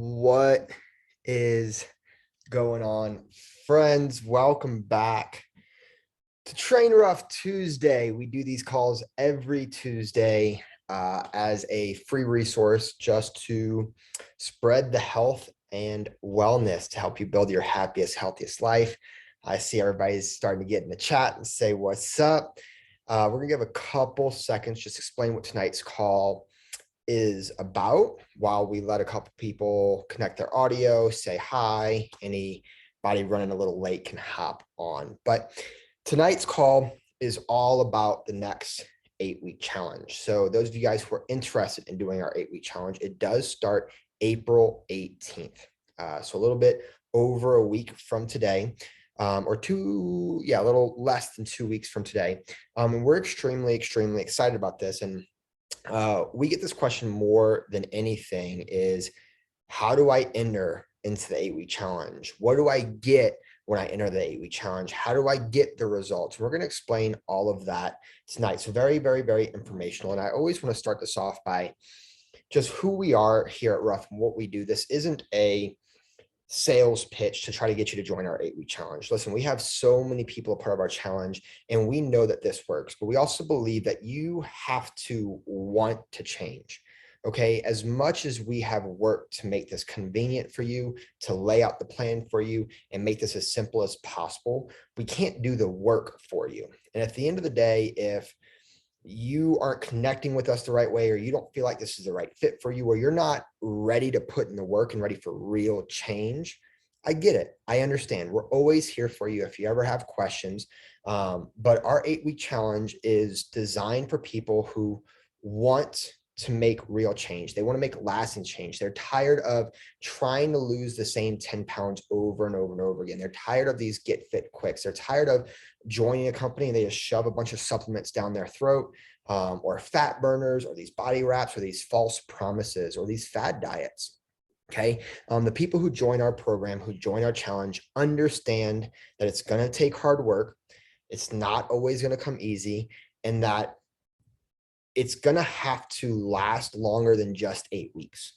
What is going on, friends? Welcome back to TrainRUF Tuesday. We do these calls every Tuesday as a free resource just to spread the health and wellness to help you build your happiest, healthiest life. I see everybody's starting to get in the chat and say what's up. We're gonna give a couple seconds just explain what tonight's call is about while we let a couple people connect their audio, say hi. Anybody running a little late can hop on. But tonight's call is all about the next 8-week challenge. So those of you guys who are interested in doing our 8-week challenge, it does start April 18th. So a little bit over a week from today. A little less than 2 weeks from today. And we're extremely excited about this. And we get this question more than anything is, how do I enter into the 8-week challenge? What do I get when I enter the 8-week challenge? How do I get the results? We're going to explain all of that tonight. So very informational. And I always want to start this off by just who we are here at RUF and what we do. This isn't a sales pitch to try to get you to join our 8-week challenge. Listen, we have so many people a part of our challenge, and we know that this works, but we also believe that you have to want to change. Okay, as much as we have worked to make this convenient for you, to lay out the plan for you and make this as simple as possible, we can't do the work for you. And at the end of the day, if you aren't connecting with us the right way, or you don't feel like this is the right fit for you, or you're not ready to put in the work and ready for real change, I get it. I understand. We're always here for you if you ever have questions. But our 8-week challenge is designed for people who want to make real change. They want to make lasting change. They're tired of trying to lose the same 10 pounds over and over again. They're tired of these get fit quicks. They're tired of joining a company and they just shove a bunch of supplements down their throat, or fat burners, or these body wraps, or these false promises, or these fad diets. Okay. The people who join our program, who join our challenge, understand that it's going to take hard work. It's not always going to come easy, and that it's going to have to last longer than just 8 weeks.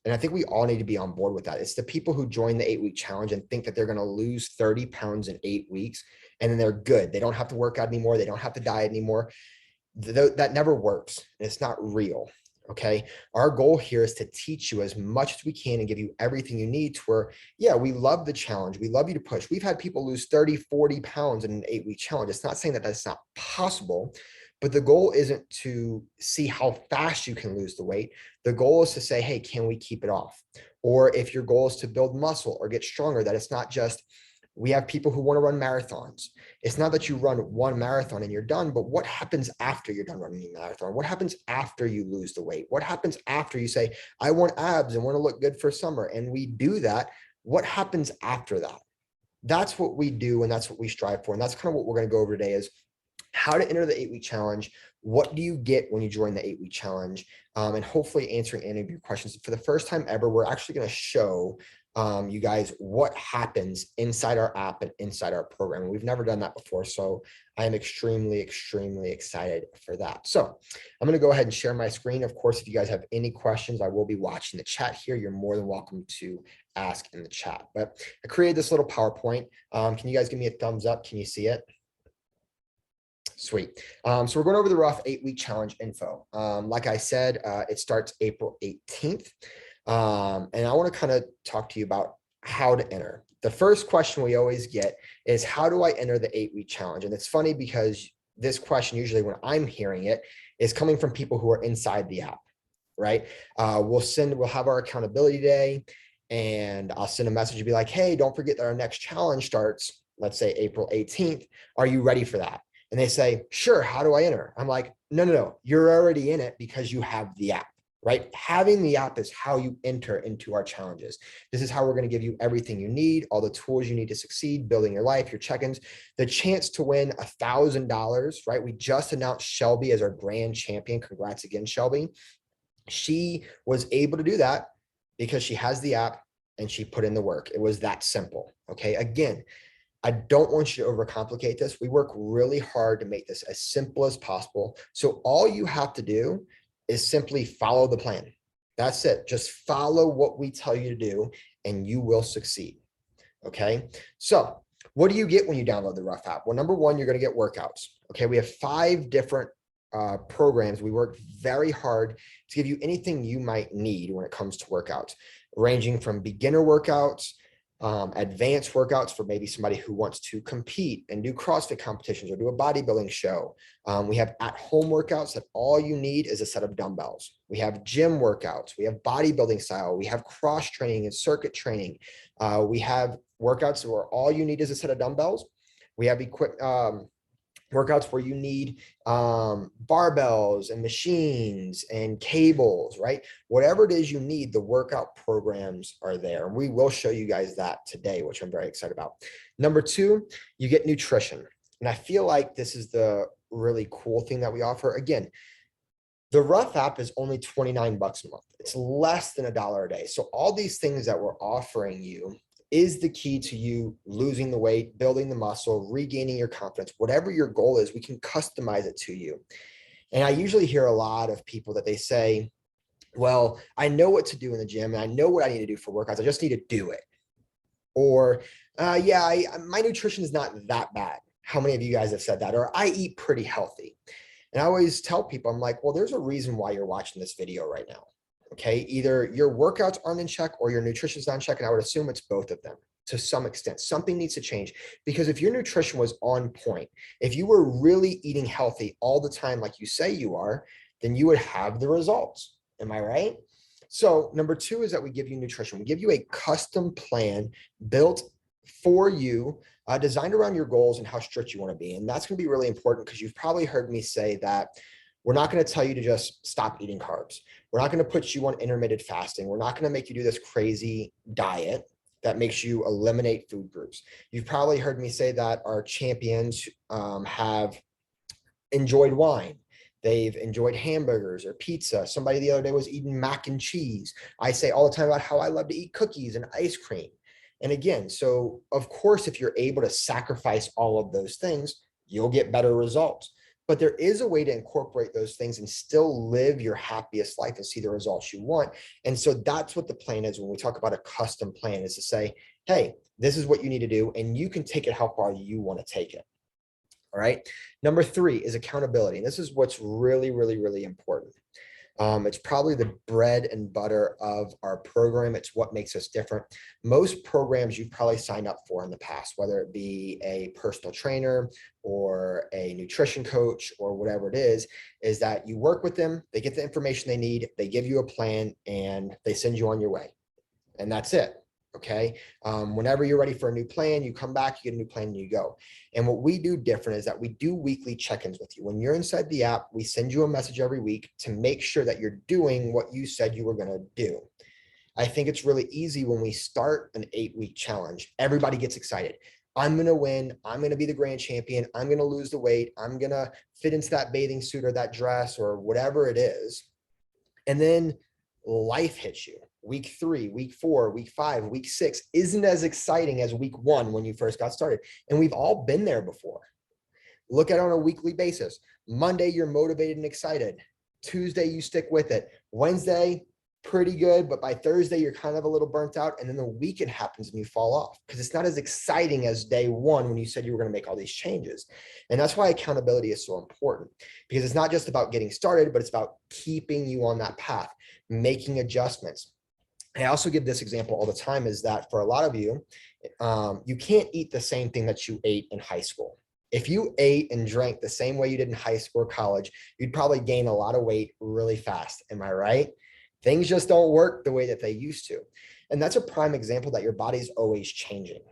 And I think we all need to be on board with that. It's the people who join the 8-week challenge and think that they're going to lose 30 pounds in 8 weeks, and then they're good. They don't have to work out anymore. They don't have to diet anymore. That never works. And it's not real. Okay. Our goal here is to teach you as much as we can and give you everything you need to where, yeah, we love the challenge. We love you to push. We've had people lose 30, 40 pounds in an 8-week challenge. It's not saying that that's not possible, but the goal isn't to see how fast you can lose the weight. The goal is to say, hey, can we keep it off? Or if your goal is to build muscle or get stronger, that it's not just, we have people who want to run marathons. It's not that you run one marathon and you're done, but what happens after you're done running a marathon? What happens after you lose the weight? What happens after you say, I want abs and want to look good for summer? And we do that. What happens after that? That's what we do. And that's what we strive for. And that's kind of what we're going to go over today is how to enter the 8-week challenge. What do you get when you join the 8-week challenge? And hopefully answering any of your questions. For the first time ever, we're actually going to show you guys what happens inside our app and inside our program. We've never done that before, so I am extremely excited for that. So I'm going to go ahead and share my screen. Of course, if you guys have any questions, I will be watching the chat here. You're more than welcome to ask in the chat. But I created this little PowerPoint. Can you guys give me a thumbs up? Can you see it? Sweet. So we're going over the RUF 8-week challenge info. Like I said, it starts April 18th. And I want to kind of talk to you about how to enter. The first question we always get is, how do I enter the 8-week challenge? And it's funny because this question, usually when I'm hearing it, is coming from people who are inside the app, right? We'll have our accountability day, and I'll send a message and be like, hey, don't forget that our next challenge starts, let's say April 18th. Are you ready for that? And they say, sure, how do I enter? I'm like, no, you're already in it because you have the app, right? Having the app is how you enter into our challenges. This is how we're going to give you everything you need, all the tools you need to succeed, building your life, your check-ins, the chance to win $1,000, right? We just announced Shelby as our grand champion. Congrats again, Shelby. She was able to do that because she has the app and she put in the work. It was that simple. Okay. Again, I don't want you to overcomplicate this. We work really hard to make this as simple as possible. So all you have to do is simply follow the plan. That's it. Just follow what we tell you to do and you will succeed. Okay. So what do you get when you download the RUF app? Well, number one, you're going to get workouts. Okay. We have 5 different programs. We work very hard to give you anything you might need when it comes to workouts, ranging from beginner workouts, advanced workouts for maybe somebody who wants to compete and do CrossFit competitions or do a bodybuilding show. We have at-home workouts that all you need is a set of dumbbells. We have gym workouts. We have bodybuilding style. We have cross training and circuit training. We have workouts where all you need is a set of dumbbells. We have workouts where you need barbells and machines and cables, right? Whatever it is you need, the workout programs are there. And we will show you guys that today, which I'm very excited about. Number 2, you get nutrition. And I feel like this is the really cool thing that we offer. Again, the RUF app is only 29 bucks a month. It's less than $1 a day. So all these things that we're offering you is the key to you losing the weight, building the muscle, regaining your confidence. Whatever your goal is, we can customize it to you. And I usually hear a lot of people that they say, well, I know what to do in the gym and I know what I need to do for workouts. I just need to do it. Or, yeah, my nutrition is not that bad. How many of you guys have said that? Or I eat pretty healthy. And I always tell people, I'm like, well, there's a reason why you're watching this video right now. Okay, either your workouts aren't in check or your nutrition's not in check. And I would assume it's both of them to some extent. Something needs to change, because if your nutrition was on point, if you were really eating healthy all the time, like you say you are, then you would have the results. Am I right? So number 2 is that we give you nutrition. We give you a custom plan built for you, designed around your goals and how strict you want to be. And that's going to be really important, because you've probably heard me say that we're not going to tell you to just stop eating carbs. We're not going to put you on intermittent fasting. We're not going to make you do this crazy diet that makes you eliminate food groups. You've probably heard me say that our champions have enjoyed wine. They've enjoyed hamburgers or pizza. Somebody the other day was eating mac and cheese. I say all the time about how I love to eat cookies and ice cream. And again, so of course, if you're able to sacrifice all of those things, you'll get better results. But there is a way to incorporate those things and still live your happiest life and see the results you want. And so that's what the plan is when we talk about a custom plan, is to say, hey, this is what you need to do, and you can take it how far you want to take it. All right. Number 3 is accountability. And this is what's really, really, really important. It's probably the bread and butter of our program. It's what makes us different. Most programs you've probably signed up for in the past, whether it be a personal trainer or a nutrition coach or whatever it is that you work with them, they get the information they need, they give you a plan, and they send you on your way. And that's it. Okay. Whenever you're ready for a new plan, you come back, you get a new plan, and you go. And what we do different is that we do weekly check-ins with you. When you're inside the app, we send you a message every week to make sure that you're doing what you said you were going to do. I think it's really easy when we start an 8-week challenge. Everybody gets excited. I'm going to win. I'm going to be the grand champion. I'm going to lose the weight. I'm going to fit into that bathing suit or that dress or whatever it is. And then life hits you. Week 3, week 4, week 5, week 6 isn't as exciting as week 1 when you first got started. And we've all been there before. Look at it on a weekly basis. Monday, you're motivated and excited. Tuesday, you stick with it. Wednesday, pretty good, but by Thursday, you're kind of a little burnt out. And then the weekend happens and you fall off, because it's not as exciting as day 1 when you said you were going to make all these changes. And that's why accountability is so important, because it's not just about getting started, but it's about keeping you on that path, making adjustments. I also give this example all the time, is that for a lot of you, you can't eat the same thing that you ate in high school. If you ate and drank the same way you did in high school or college, you'd probably gain a lot of weight really fast. Am I right? Things just don't work the way that they used to. And that's a prime example that your body's always changing.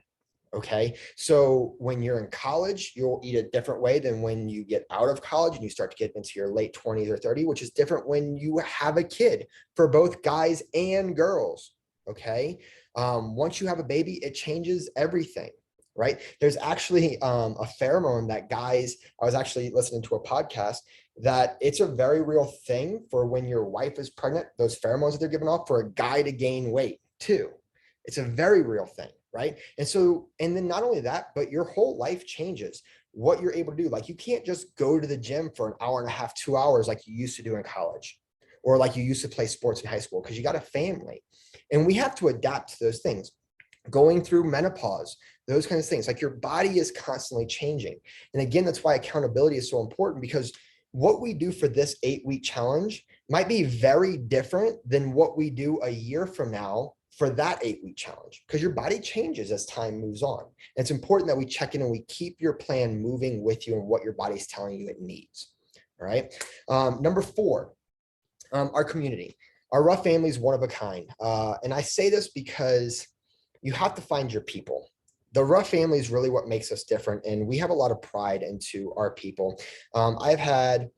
Okay. So when you're in college, you'll eat a different way than when you get out of college and you start to get into your late 20s or 30, which is different when you have a kid, for both guys and girls. Okay. Once you have a baby, it changes everything, right? There's actually a pheromone that guys, I was actually listening to a podcast, that it's a very real thing for when your wife is pregnant, those pheromones that they're giving off for a guy to gain weight too. It's a very real thing. Right. And so, and then not only that, but your whole life changes what you're able to do. Like, you can't just go to the gym for an hour and a half, 2 hours like you used to do in college, or like you used to play sports in high school because you got a family. And we have to adapt to those things. Going through menopause, those kinds of things, like your body is constantly changing. And again, that's why accountability is so important, because what we do for this 8-week challenge might be very different than what we do a year from now for that 8-week challenge, because your body changes as time moves on. And it's important that we check in and we keep your plan moving with you and what your body's telling you it needs. All right. Number 4, our community. Our RUF family is one of a kind. And I say this because you have to find your people. The RUF family is really what makes us different, and we have a lot of pride into our people. I've had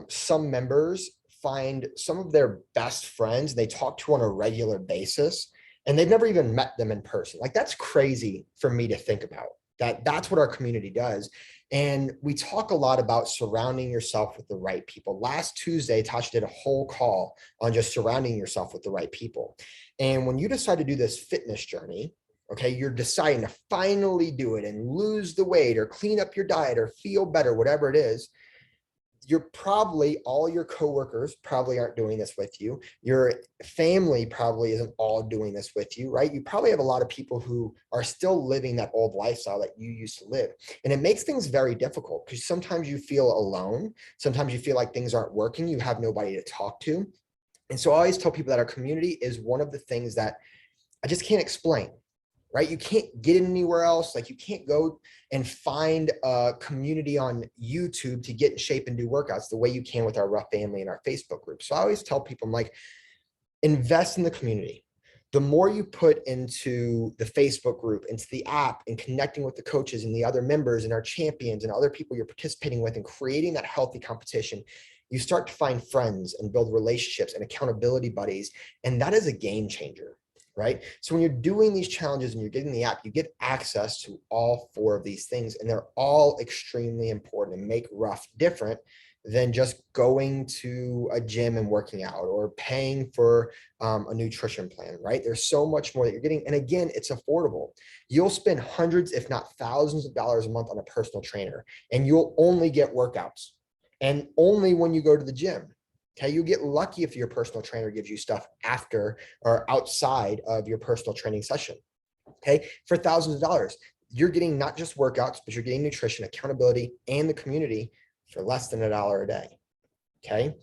some members find some of their best friends they talk to on a regular basis, and they've never even met them in person. Like, that's crazy for me to think about. That's what our community does. And we talk a lot about surrounding yourself with the right people. Last Tuesday, Tasha did a whole call on just surrounding yourself with the right people. And when you decide to do this fitness journey, okay, you're deciding to finally do it and lose the weight or clean up your diet or feel better, whatever it is, you're probably, all your coworkers probably aren't doing this with you. Your family probably isn't all doing this with you, right? You probably have a lot of people who are still living that old lifestyle that you used to live. And it makes things very difficult, because sometimes you feel alone. Sometimes you feel like things aren't working. You have nobody to talk to. And so I always tell people that our community is one of the things that I just can't explain, right? You can't get it anywhere else. Like, you can't go and find a community on YouTube to get in shape and do workouts the way you can with our RUF family and our Facebook group. So I always tell people, I'm like, invest in the community. The more you put into the Facebook group, into the app, and connecting with the coaches and the other members and our champions and other people you're participating with and creating that healthy competition, you start to find friends and build relationships and accountability buddies. And that is a game changer, right? So when you're doing these challenges and you're getting the app, you get access to all 4 of these things, and they're all extremely important and make RUF different than just going to a gym and working out or paying for a nutrition plan, right? There's so much more that you're getting. And again, it's affordable. You'll spend hundreds, if not thousands of dollars a month on a personal trainer, and you'll only get workouts, and only when you go to the gym. Okay, you get lucky if your personal trainer gives you stuff after or outside of your personal training session. Okay, for thousands of dollars, you're getting not just workouts, but you're getting nutrition, accountability, and the community for less than $1 a day. Okay.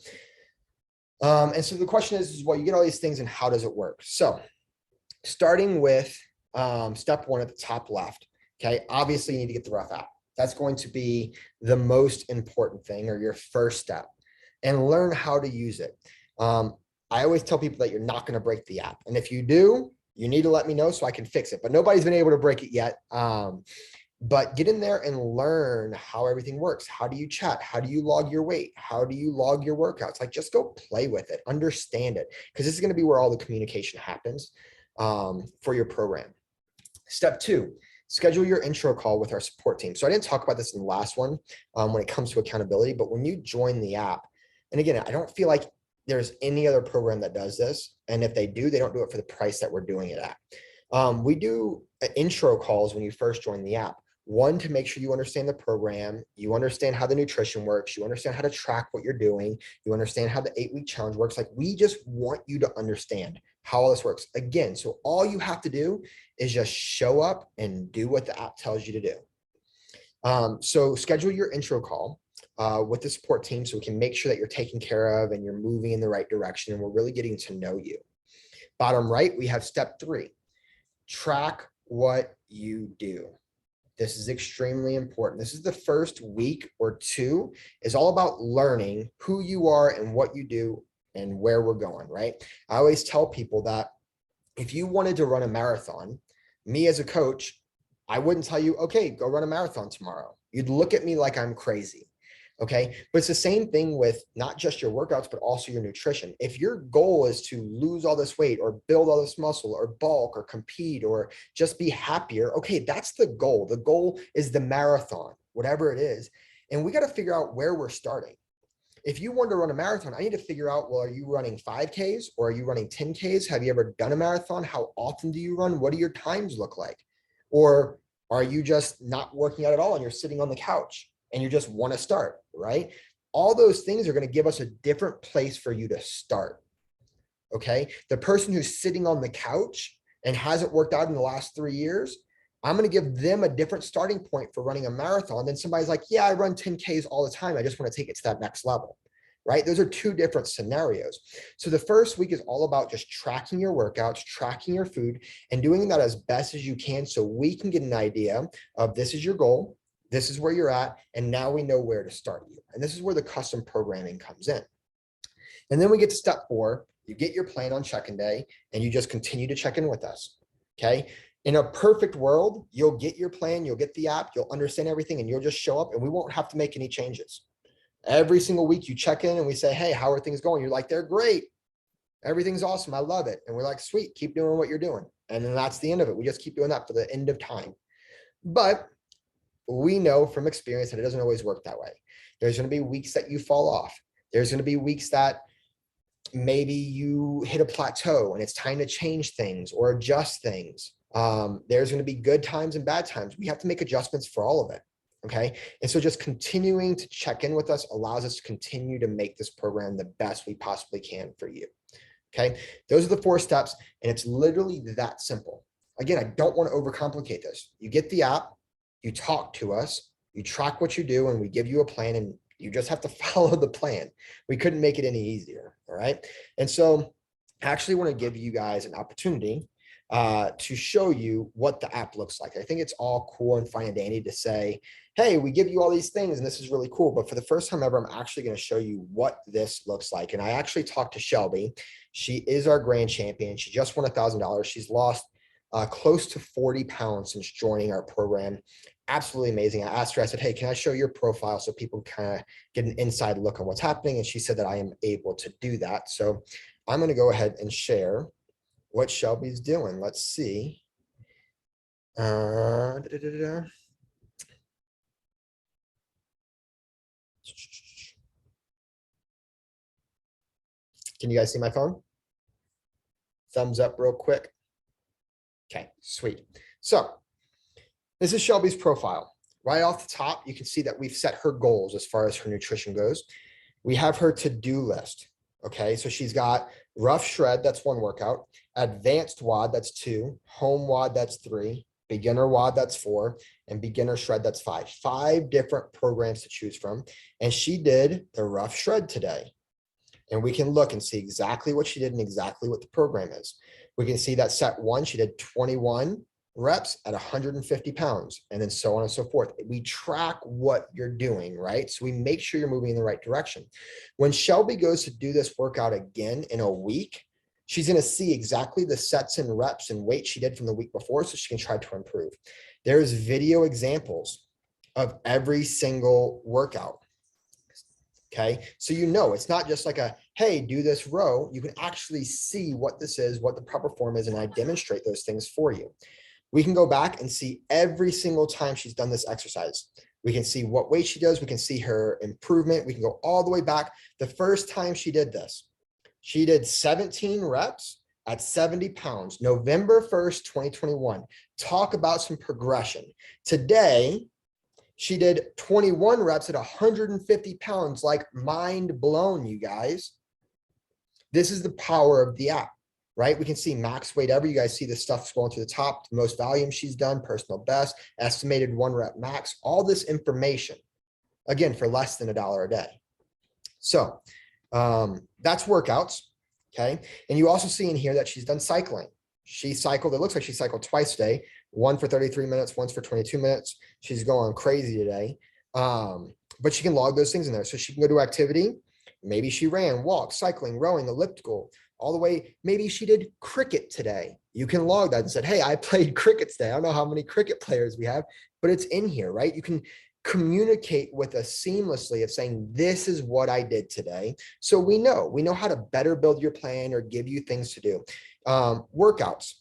And so the question is, well, you get all these things, and how does it work? So starting with step 1 at the top left. Okay, obviously you need to get the RUF app. That's going to be the most important thing, or your first step, and learn how to use it. I always tell people that you're not going to break the app. And if you do, you need to let me know so I can fix it. But nobody's been able to break it yet. But get in there and learn how everything works. How do you chat? How do you log your weight? How do you log your workouts? Like, just go play with it, understand it, because this is going to be where all the communication happens for your program. Step 2, schedule your intro call with our support team. So I didn't talk about this in the last one when it comes to accountability, but when you join the app, and again, I don't feel like there's any other program that does this. And if they do, they don't do it for the price that we're doing it at. We do intro calls when you first join the app. 1, to make sure you understand the program, you understand how the nutrition works, you understand how to track what you're doing, you understand how the 8-week challenge works. Like, we just want you to understand how all this works. Again, so all you have to do is just show up and do what the app tells you to do. So schedule your intro call with the support team so we can make sure that you're taken care of and you're moving in the right direction, and we're really getting to know you. Bottom right, we have step 3, track what you do. This is extremely important. This is the first week or 2 is all about learning who you are and what you do and where we're going, right? I always tell people that if you wanted to run a marathon, me as a coach, I wouldn't tell you, okay, go run a marathon tomorrow. You'd look at me like I'm crazy. Okay. But it's the same thing with not just your workouts, but also your nutrition. If your goal is to lose all this weight or build all this muscle or bulk or compete or just be happier, okay, that's the goal. The goal is the marathon, whatever it is. And we got to figure out where we're starting. If you want to run a marathon, I need to figure out, well, are you running 5Ks or are you running 10Ks? Have you ever done a marathon? How often do you run? What do your times look like? Or are you just not working out at all and you're sitting on the couch and you just want to start, right? All those things are going to give us a different place for you to start. Okay. The person who's sitting on the couch and hasn't worked out in the last 3 years, I'm going to give them a different starting point for running a marathon than somebody's like, yeah, I run 10Ks all the time. I just want to take it to that next level, right? Those are two different scenarios. So the first week is all about just tracking your workouts, tracking your food, and doing that as best as you can so we can get an idea of this is your goal, this is where you're at, and now we know where to start you. And this is where the custom programming comes in. And then we get to step 4. You get your plan on check-in day, and you just continue to check in with us, okay? In a perfect world, you'll get your plan, you'll get the app, you'll understand everything, and you'll just show up, and we won't have to make any changes. Every single week you check in and we say, hey, how are things going? You're like, they're great. Everything's awesome. I love it. And we're like, sweet, keep doing what you're doing. And then that's the end of it. We just keep doing that for the end of time. But we know from experience that it doesn't always work that way. There's going to be weeks that you fall off. There's going to be weeks that maybe you hit a plateau and it's time to change things or adjust things. There's going to be good times and bad times. We have to make adjustments for all of it. Okay. And so just continuing to check in with us allows us to continue to make this program the best we possibly can for you. Okay. Those are the 4 steps, and it's literally that simple. Again, I don't want to overcomplicate this. You get the app, you talk to us, you track what you do, and we give you a plan, and you just have to follow the plan. We couldn't make it any easier. All right. And so I actually want to give you guys an opportunity to show you what the app looks like. I think it's all cool and fine and dandy to say, hey, we give you all these things and this is really cool. But for the first time ever, I'm actually going to show you what this looks like. And I actually talked to Shelby. She is our grand champion. She just won $1,000. She's lost close to 40 pounds since joining our program. Absolutely amazing. I asked her, I said, hey, can I show your profile so people kind of get an inside look on what's happening? And she said that I am able to do that. So I'm going to go ahead and share what Shelby's doing. Let's see. Can you guys see my phone? Thumbs up real quick. Okay, sweet. So this is Shelby's profile. Right off the top, you can see that we've set her goals as far as her nutrition goes. We have her to-do list. Okay, so she's got rough shred, that's 1 workout, advanced WOD, that's 2, home WOD, that's 3, beginner WOD, that's 4, and beginner shred, that's 5. 5 different programs to choose from. And she did the rough shred today. And we can look and see exactly what she did and exactly what the program is. We can see that set 1, she did 21 reps at 150 pounds, and then so on and so forth. We track what you're doing, right? So we make sure you're moving in the right direction. When Shelby goes to do this workout again in a week, she's going to see exactly the sets and reps and weight she did from the week before, so she can try to improve. There's video examples of every single workout. Okay, so you know it's not just like a, hey, do this row. You can actually see what this is, what the proper form is, and I demonstrate those things for you. We can go back and see every single time she's done this exercise. We can see what weight she does. We can see her improvement. We can go all the way back. The first time she did this, she did 17 reps at 70 pounds, November 1st, 2021. Talk about some progression. Today, she did 21 reps at 150 pounds, like mind blown, you guys. This is the power of the app, right? We can see max weight ever. You guys see the stuff scrolling to the top, the most volume she's done, personal best, estimated 1 rep max, all this information, again, for less than $1 a day. So that's workouts, okay? And you also see in here that she's done cycling. She cycled, it looks like she cycled twice today, 1 for 33 minutes, once for 22 minutes. She's going crazy today. But she can log those things in there. So she can go to activity. Maybe she ran, walked, cycling, rowing, elliptical, all the way. Maybe she did cricket today. You can log that and said, hey, I played cricket today. I don't know how many cricket players we have, but it's in here, right? You can communicate with us seamlessly of saying, this is what I did today. So we know how to better build your plan or give you things to do. Workouts.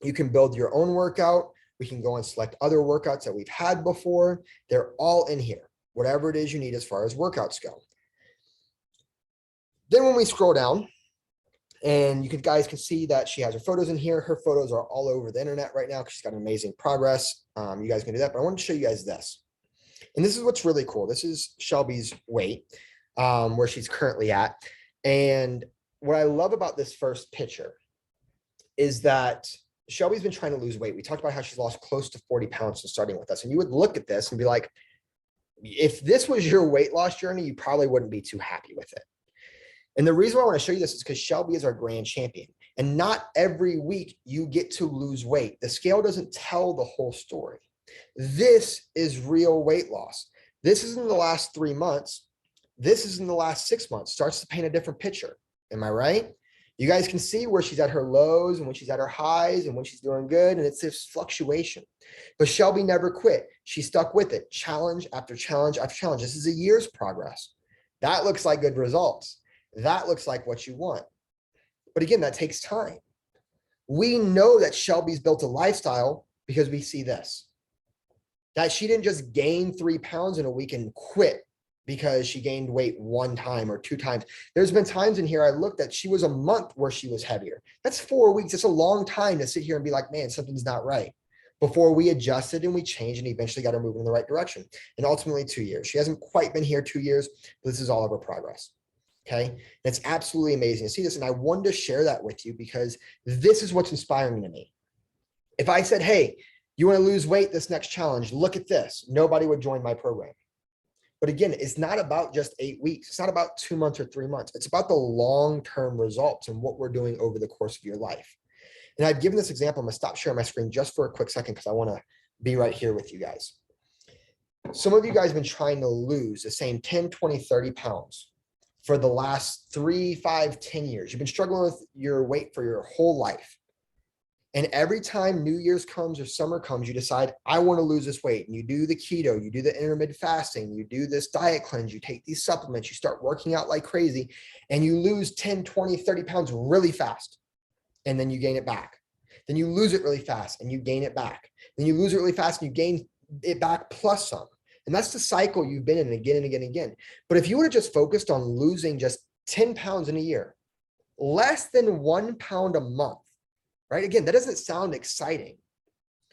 You can build your own workout. We can go and select other workouts that we've had before. They're all in here, whatever it is you need as far as workouts go. Then when we scroll down, and you guys can see that she has her photos in here. Her photos are all over the internet right now because she's got an amazing progress. You guys can do that, but I want to show you guys this. And this is what's really cool. This is Shelby's weight. where she's currently at. And what I love about this first picture is that Shelby's been trying to lose weight. We talked about how she's lost close to 40 pounds since starting with us. And you would look at this and be like, if this was your weight loss journey, you probably wouldn't be too happy with it. And the reason why I want to show you this is because Shelby is our grand champion. And not every week you get to lose weight. The scale doesn't tell the whole story. This is real weight loss. This is in the last 3 months. This is in the last 6 months. Starts to paint a different picture. Am I right? You guys can see where she's at her lows and when she's at her highs and when she's doing good. And it's this fluctuation. But Shelby never quit. She stuck with it. Challenge after challenge after challenge. This is a year's progress. That looks like good results. That looks like what you want. But again, that takes time. We know that Shelby's built a lifestyle because we see this. That she didn't just gain 3 pounds in a week and quit because she gained weight 1 time or 2 times. There's been times in here I looked at, she was a month where she was heavier. That's 4 weeks. It's a long time to sit here and be like, man, something's not right. Before we adjusted and we changed and eventually got her moving in the right direction. And ultimately 2 years. She hasn't quite been here 2 years, but this is all of her progress. Okay. It's absolutely amazing to see this. And I wanted to share that with you because this is what's inspiring to me. If I said, hey, you want to lose weight this next challenge, look at this. Nobody would join my program. But again, it's not about just 8 weeks. It's not about 2 months or 3 months. It's about the long-term results and what we're doing over the course of your life. And I've given this example. I'm going to stop sharing my screen just for a quick second because I want to be right here with you guys. Some of you guys have been trying to lose the same 10, 20, 30 pounds for the last 3, 5, 10 years. You've been struggling with your weight for your whole life. And every time New Year's comes or summer comes, you decide, I want to lose this weight. And you do the keto, you do the intermittent fasting, you do this diet cleanse, you take these supplements, you start working out like crazy, and you lose 10, 20, 30 pounds really fast. And then you gain it back. Then you lose it really fast and you gain it back. Then you lose it really fast and you gain it back plus some. And that's the cycle you've been in again and again and again. But if you would have just focused on losing just 10 pounds in a year, less than 1 pound a month, right? Again, that doesn't sound exciting,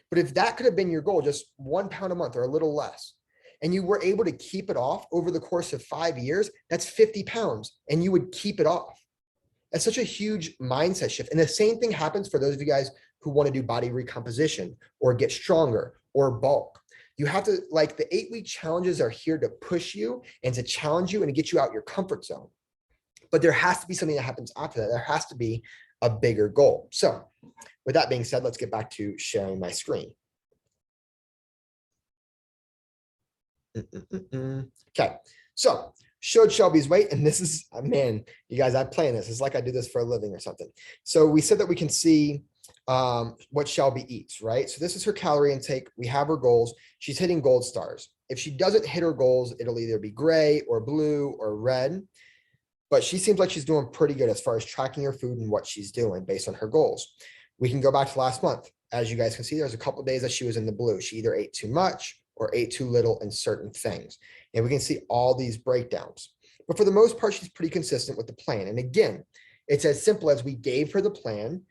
but if that could have been your goal, just 1 pound a month or a little less, and you were able to keep it off over the course of 5 years, that's 50 pounds and you would keep it off. That's such a huge mindset shift. And the same thing happens for those of you guys who want to do body recomposition or get stronger or bulk. You have to, like, the 8-week challenges are here to push you and to challenge you and to get you out your comfort zone. But there has to be something that happens after that. There has to be a bigger goal. So with that being said, let's get back to sharing my screen. Okay, so showed Shelby's weight, and this is, man, you guys, I plan this. It's like I do this for a living or something. So we said that we can see what Shelby eats, right? So this is her calorie intake. We have her goals. She's hitting gold stars. If she doesn't hit her goals, it'll either be gray or blue or red. But she seems like she's doing pretty good as far as tracking her food and what she's doing based on her goals. We can go back to last month. As you guys can see, there's a couple of days that she was in the blue. She either ate too much or ate too little in certain things. And we can see all these breakdowns. But for the most part, she's pretty consistent with the plan. And again, it's as simple as we gave her the plan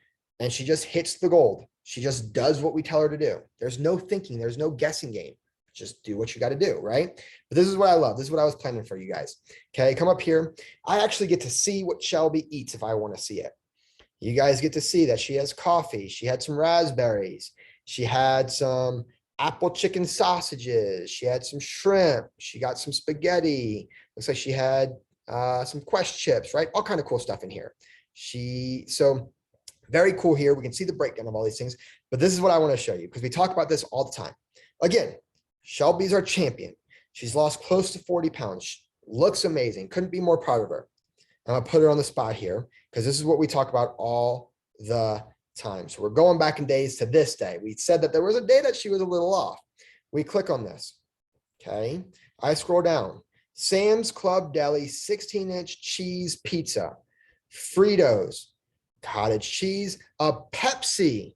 and she just hits the gold. She just does what we tell her to do. There's no thinking. There's no guessing game. Just do what you got to do, right? But this is what I love. This is what I was planning for you guys. Okay, come up here. I actually get to see what Shelby eats if I want to see it. You guys get to see that she has coffee. She had some raspberries. She had some apple chicken sausages. She had some shrimp. She got some spaghetti. Looks like she had some Quest chips, right? All kind of cool stuff in here. So very cool here. We can see the breakdown of all these things, but this is what I want to show you because we talk about this all the time. Again, Shelby's our champion. She's lost close to 40 pounds. Looks amazing. Couldn't be more proud of her. I'm going to put her on the spot here because this is what we talk about all the time. So we're going back in days to this day. We said that there was a day that she was a little off. We click on this. Okay. I scroll down. Sam's Club Deli 16-inch cheese pizza, Fritos, cottage cheese, a Pepsi.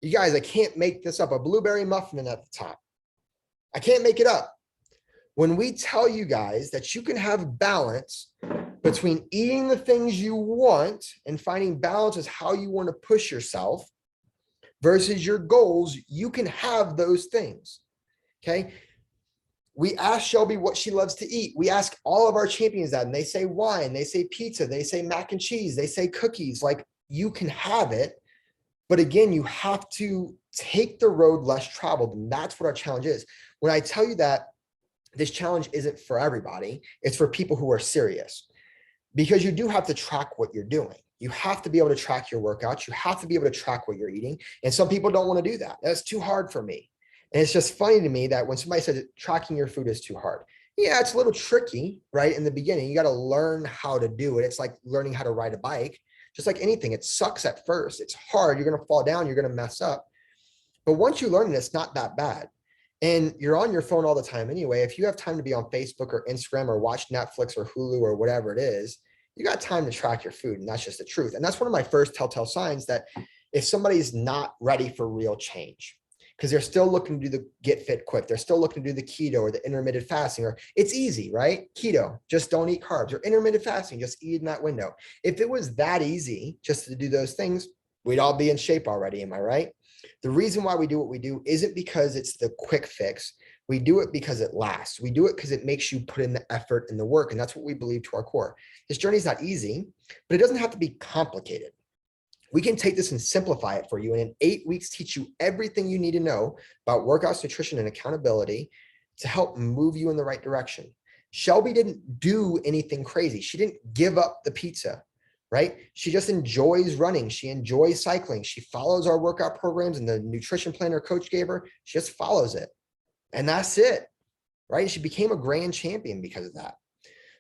You guys, I can't make this up. A blueberry muffin at the top. I can't make it up. When we tell you guys that you can have balance between eating the things you want and finding balance is how you want to push yourself versus your goals, you can have those things. Okay. We ask Shelby what she loves to eat. We ask all of our champions that, and they say wine, they say pizza, they say mac and cheese, they say cookies. Like, you can have it. But again, you have to take the road less traveled. And that's what our challenge is. When I tell you that this challenge isn't for everybody, it's for people who are serious, because you do have to track what you're doing. You have to be able to track your workouts. You have to be able to track what you're eating. And some people don't want to do that. That's too hard for me. And it's just funny to me that when somebody says tracking your food is too hard, yeah, it's a little tricky, right? In the beginning, you got to learn how to do it. It's like learning how to ride a bike. Just like anything, it sucks at first. It's hard. You're going to fall down. You're going to mess up. But once you learn it, it's not that bad. And you're on your phone all the time anyway. If you have time to be on Facebook or Instagram or watch Netflix or Hulu or whatever it is, you got time to track your food. And that's just the truth. And that's one of my first telltale signs that if somebody's not ready for real change, because they're still looking to do the get fit quick, they're still looking to do the keto or the intermittent fasting, or it's easy, right? Keto, just don't eat carbs, or intermittent fasting, just eat in that window. If it was that easy just to do those things, we'd all be in shape already. Am I right? The reason why we do what we do isn't because it's the quick fix. We do it because it lasts. We do it because it makes you put in the effort and the work. And that's what we believe to our core. This journey is not easy, but it doesn't have to be complicated. We can take this and simplify it for you. And in 8 weeks, teach you everything you need to know about workouts, nutrition, and accountability to help move you in the right direction. Shelby didn't do anything crazy. She didn't give up the pizza, right? She just enjoys running. She enjoys cycling. She follows our workout programs and the nutrition plan her coach gave her. She just follows it. And that's it, right? She became a grand champion because of that.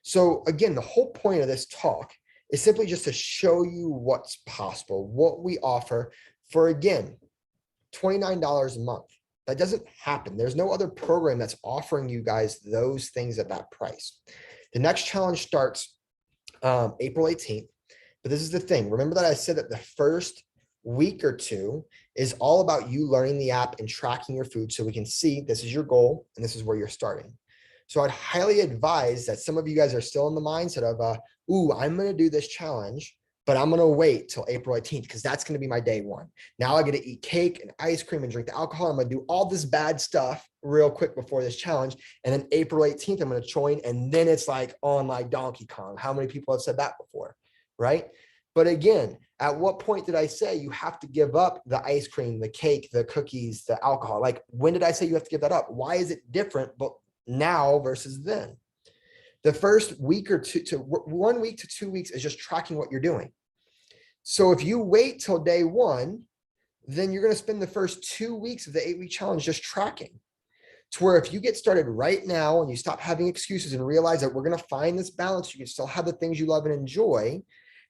So again, the whole point of this talk is simply just to show you what's possible, what we offer for, again, $29 a month. That doesn't happen. There's no other program that's offering you guys those things at that price. The next challenge starts April 18th. But this is the thing. Remember that I said that the first week or two is all about you learning the app and tracking your food so we can see this is your goal and this is where you're starting. So I'd highly advise that some of you guys are still in the mindset of, I'm going to do this challenge, but I'm going to wait till April 18th because that's going to be my day one. Now I get to eat cake and ice cream and drink the alcohol. I'm going to do all this bad stuff real quick before this challenge. And then April 18th, I'm going to join. And then it's like on like Donkey Kong. How many people have said that before? Right? But again, at what point did I say you have to give up the ice cream, the cake, the cookies, the alcohol? Like, when did I say you have to give that up? Why is it different but now versus then? The first week or two to 1 week to 2 weeks is just tracking what you're doing. So if you wait till day one, then you're going to spend the first 2 weeks of the 8-week challenge just tracking. To where if you get started right now and you stop having excuses and realize that we're going to find this balance, you can still have the things you love and enjoy,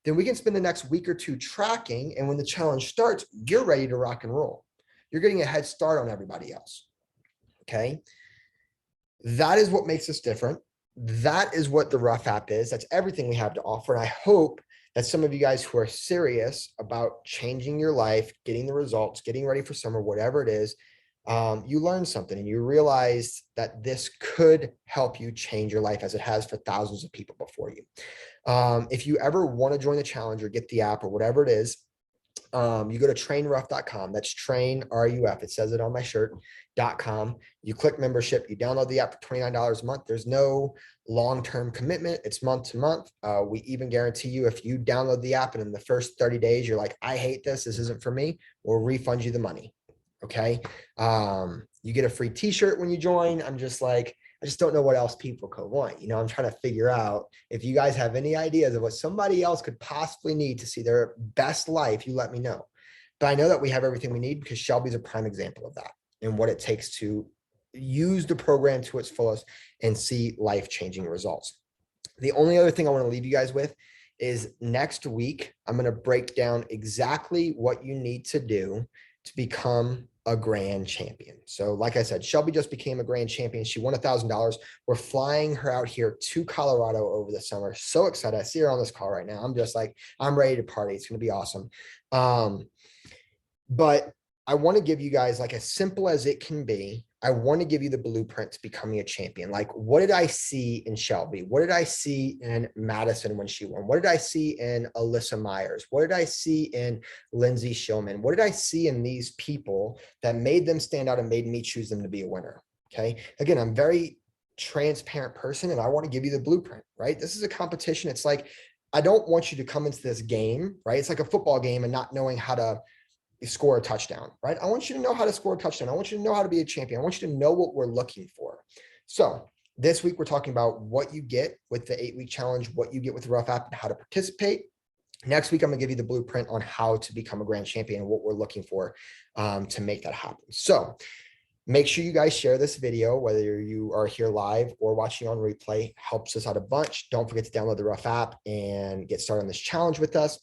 then we can spend the next week or two tracking. And when the challenge starts, you're ready to rock and roll. You're getting a head start on everybody else. Okay. That is what makes us different. That is what the RUF app is. That's everything we have to offer. And I hope that some of you guys who are serious about changing your life, getting the results, getting ready for summer, whatever it is, you learn something and you realize that this could help you change your life as it has for thousands of people before you. If you ever want to join the challenge or get the app or whatever it is, you go to trainruf.com. That's train RUF. It says it on my shirt.com. You click membership, you download the app for $29 a month. There's no long-term commitment. It's month to month. We even guarantee you if you download the app and in the first 30 days, you're like, I hate this isn't for me, we'll refund you the money. Okay. You get a free t-shirt when you join. I'm just like, I just don't know what else people could want. You know, I'm trying to figure out if you guys have any ideas of what somebody else could possibly need to see their best life, you let me know. But I know that we have everything we need because Shelby's a prime example of that and what it takes to use the program to its fullest and see life-changing results. The only other thing I want to leave you guys with is next week, I'm going to break down exactly what you need to do to become a grand champion. So like I said, Shelby just became a grand champion. She won $1,000. We're flying her out here to Colorado over the summer. So excited. I see her on this call right now. I'm just like, I'm ready to party. It's going to be awesome. But I want to give you guys, like, as simple as it can be, I want to give you the blueprint to becoming a champion. Like, what did I see in Shelby? What did I see in Madison when she won? What did I see in Alyssa Myers? What did I see in Lindsay Shillman? What did I see in these people that made them stand out and made me choose them to be a winner? Okay. Again, I'm very transparent person and I want to give you the blueprint, right? This is a competition. It's like, I don't want you to come into this game, right? It's like a football game and not knowing how to score a touchdown, right? I want you to know how to score a touchdown. I want you to know how to be a champion. I want you to know what we're looking for. So this week, we're talking about what you get with the 8-week challenge, what you get with the RUF app, and how to participate. Next week, I'm going to give you the blueprint on how to become a grand champion and what we're looking for to make that happen. So make sure you guys share this video, whether you are here live or watching on replay. Helps us out a bunch. Don't forget to download the RUF app and get started on this challenge with us.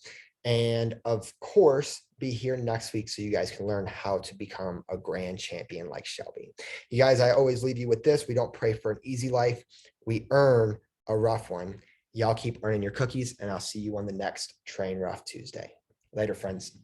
And of course, be here next week so you guys can learn how to become a grand champion like Shelby. You guys, I always leave you with this. We don't pray for an easy life. We earn a rough one. Y'all keep earning your cookies, and I'll see you on the next TrainRUF Tuesday. Later, friends.